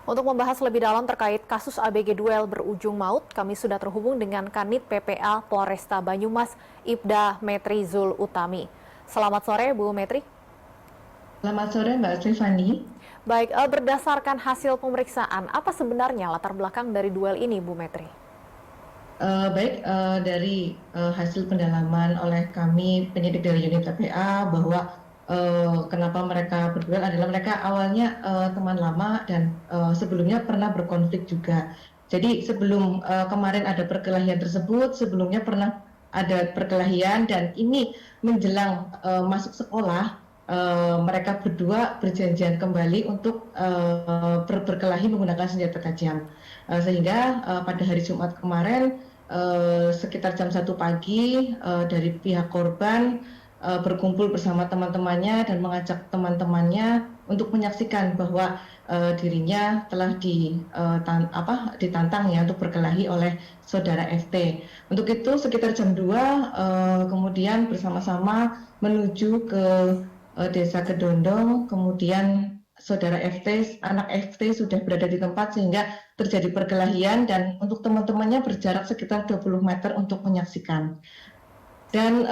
Untuk membahas lebih dalam terkait kasus ABG Duel berujung maut, kami sudah terhubung dengan Kanit PPA Polresta Banyumas, Ibda Metri Zul Utami. Selamat sore, Bu Metri. Selamat sore Mbak Stefani. Baik, berdasarkan hasil pemeriksaan, apa sebenarnya latar belakang dari duel ini, Bu Metri? Dari hasil pendalaman oleh kami penyidik dari unit TPA bahwa kenapa mereka berduel adalah mereka awalnya teman lama dan sebelumnya pernah berkonflik juga. Jadi sebelum kemarin ada perkelahian tersebut, sebelumnya pernah ada perkelahian dan ini menjelang masuk sekolah, mereka berdua berjanjian kembali untuk berkelahi menggunakan senjata tajam. Sehingga pada hari Jumat kemarin sekitar jam 1 pagi dari pihak korban berkumpul bersama teman-temannya dan mengajak teman-temannya untuk menyaksikan bahwa dirinya telah ditantang ya untuk berkelahi oleh saudara FT. Untuk itu sekitar jam 2 kemudian bersama-sama menuju ke Desa Kedondong, kemudian saudara FT, anak FT sudah berada di tempat sehingga terjadi perkelahian dan untuk teman-temannya berjarak sekitar 20 meter untuk menyaksikan. Dan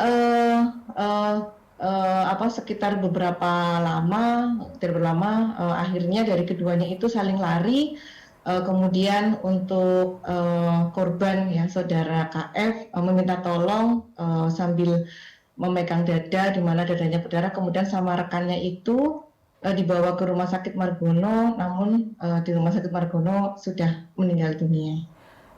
sekitar beberapa lama, tidak berlama, akhirnya dari keduanya itu saling lari. Kemudian untuk korban ya saudara KF meminta tolong sambil memegang dada di mana dadanya berdarah, kemudian sama rekannya itu dibawa ke Rumah Sakit Margono, namun di Rumah Sakit Margono sudah meninggal dunia.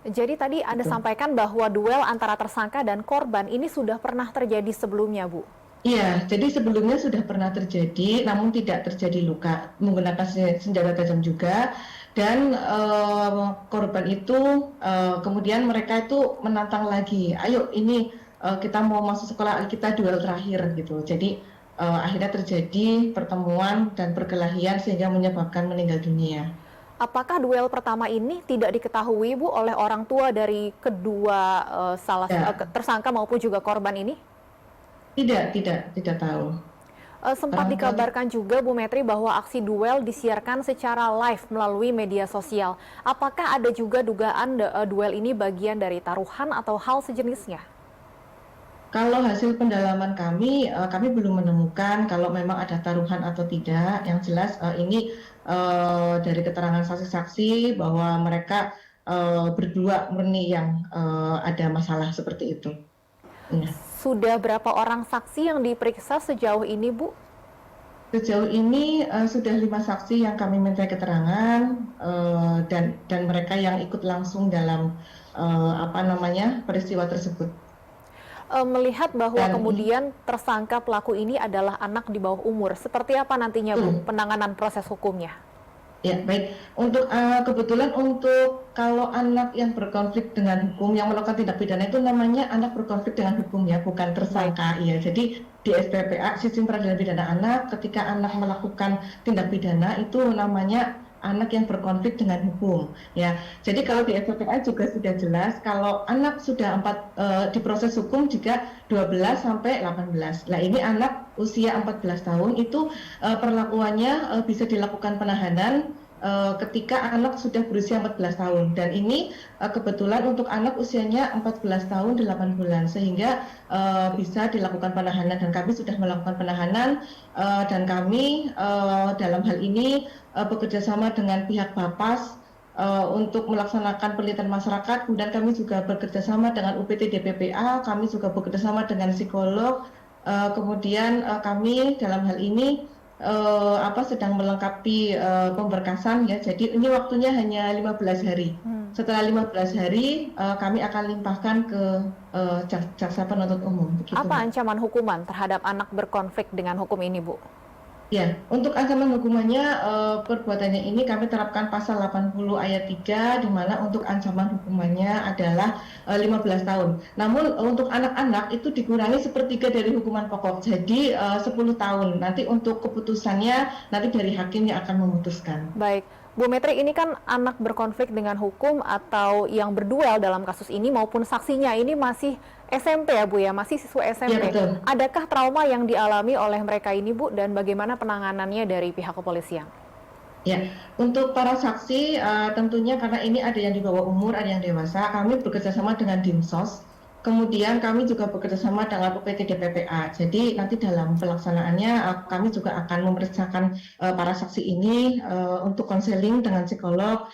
Jadi tadi Anda Betul. sampaikan bahwa duel antara tersangka dan korban ini sudah pernah terjadi sebelumnya, Bu. Iya, jadi sebelumnya sudah pernah terjadi, namun tidak terjadi luka menggunakan senjata tajam juga. Dan korban itu kemudian mereka itu menantang lagi, ayo ini kita mau masuk sekolah, kita duel terakhir gitu. Jadi akhirnya terjadi pertemuan dan perkelahian sehingga menyebabkan meninggal dunia. Apakah duel pertama ini tidak diketahui, Bu, oleh orang tua dari kedua Ya, tersangka maupun juga korban ini? tidak tahu. Sempat Orang tua dikabarkan juga, Bu Metri, bahwa aksi duel disiarkan secara live melalui media sosial. Apakah ada juga dugaan duel ini bagian dari taruhan atau hal sejenisnya? Kalau hasil pendalaman kami belum menemukan kalau memang ada taruhan atau tidak. Yang jelas ini dari keterangan saksi-saksi bahwa mereka berdua murni yang ada masalah seperti itu. Ya. Sudah berapa orang saksi yang diperiksa sejauh ini, Bu? Sejauh ini sudah 5 saksi yang kami minta keterangan dan mereka yang ikut langsung dalam peristiwa tersebut. Melihat bahwa Dan kemudian tersangka pelaku ini adalah anak di bawah umur, seperti apa nantinya, Bu, betul. penanganan proses hukumnya? Ya, baik. Untuk kebetulan untuk kalau anak yang berkonflik dengan hukum, yang melakukan tindak pidana itu namanya anak berkonflik dengan hukum ya, bukan Baik. tersangka ya. Jadi di SPPA, Sistem Peradilan Pidana Anak, ketika anak melakukan tindak pidana itu namanya anak yang berkonflik dengan hukum ya. Jadi kalau di SPPA juga sudah jelas kalau anak sudah diproses hukum jika 12 sampai 18. Nah, ini anak usia 14 tahun itu perlakuannya bisa dilakukan penahanan ketika anak sudah berusia 14 tahun dan ini kebetulan untuk anak usianya 14 tahun 8 bulan sehingga bisa dilakukan penahanan dan kami sudah melakukan penahanan dan kami dalam hal ini bekerja sama dengan pihak Bapas untuk melaksanakan penelitian masyarakat, kemudian kami juga bekerja sama dengan UPT DPPA, kami juga bekerja sama dengan psikolog. Kemudian kami dalam hal ini sedang melengkapi pemberkasan ya. Jadi ini waktunya hanya 15 hari. Setelah 15 hari kami akan limpahkan ke jaksa penuntut umum. Begitu, Apa Mbak. ancaman hukuman terhadap anak berkonflik dengan hukum ini, Bu? Ya, untuk ancaman hukumannya perbuatannya ini kami terapkan pasal 80 ayat 3 di mana untuk ancaman hukumannya adalah 15 tahun. Namun untuk anak-anak itu dikurangi sepertiga dari hukuman pokok. Jadi 10 tahun. Nanti untuk keputusannya nanti dari hakim yang akan memutuskan. Baik, Bu Metri, ini kan anak berkonflik dengan hukum atau yang berduel dalam kasus ini maupun saksinya ini masih SMP ya, Bu ya, masih siswa Ya, SMP. betul. Adakah trauma yang dialami oleh mereka ini, Bu, dan bagaimana penanganannya dari pihak kepolisian? Ya, untuk para saksi tentunya karena ini ada yang di bawah umur, ada yang dewasa, kami bekerjasama dengan Dinsos. Kemudian kami juga bekerjasama dengan UPT DPPA. Jadi nanti dalam pelaksanaannya kami juga akan memeriksakan para saksi ini untuk konseling dengan psikolog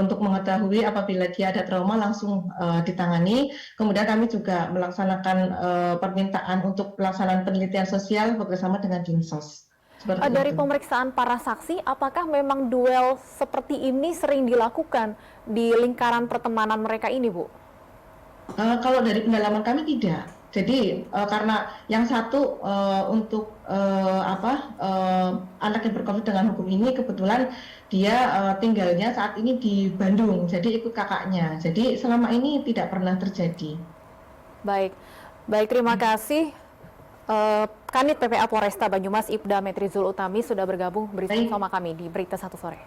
untuk mengetahui apabila dia ada trauma langsung ditangani. Kemudian kami juga melaksanakan permintaan untuk pelaksanaan penelitian sosial bekerjasama dengan Dinsos. Seperti Dari itu. pemeriksaan para saksi, apakah memang duel seperti ini sering dilakukan di lingkaran pertemanan mereka ini, Bu? Kalau dari pendalaman kami tidak. Jadi karena yang satu untuk anak yang berkonflik dengan hukum ini kebetulan dia tinggalnya saat ini di Bandung, jadi ikut kakaknya. Jadi selama ini tidak pernah terjadi. Baik, baik, terima kasih. Kanit PPA Polresta Banyumas Ibda Metrizul Utami sudah bergabung Baik. bersama kami di Berita Satu Sore.